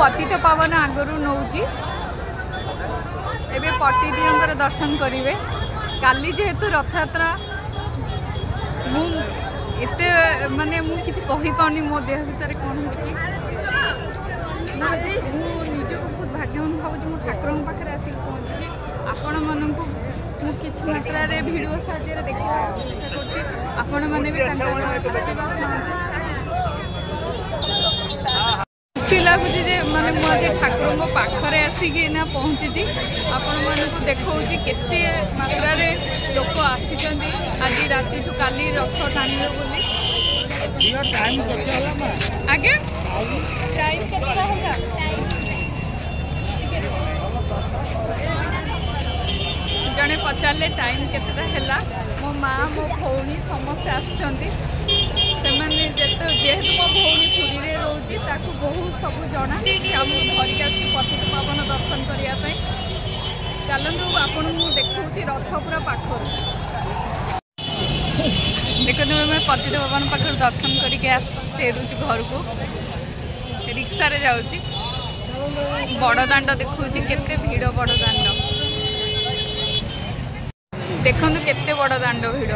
पतित पावन आगरू नौजी एबे पटिदियों दर्शन करेंगे। काली जेहेतु रथयात्रा मुझे माने मुझे कहीपानी मो देह भितर कौन हो निजक बहुत भाग्यवान भावुँ मो ठाकुर पाखे आसिक पहुँची आपण मानक किसी मात्रा भिडियो साहाଯ୍ୟରେ देखा चेष्टा कर खुशी लगुच माने मुझे ठाकुर पाखरे आसिक पहुँची आपण मानक देखा केते मात्रा लोक आसी आज राति ठू काली रथ टाणिबे बोली आगे टाइम केतना होला जड़े पचारे टाइम केतटा है मो माँ मो भौणी समस्ते आसुँच जेहेतु मो भौणी पुरी में रोची बहुत सब जना आमको धरिक आसी पतित पावन दर्शन करने चलतु आपन देखा रथ पूरा पाखर देखते मैं पतित पावन पाखर दर्शन करके फेरुची घर को रिक्शा रे जाऊँगी बड़ दाण्ड देखा केते भीड़ बड़ दाण्ड देखो केते बड़ दाण्ड भीड़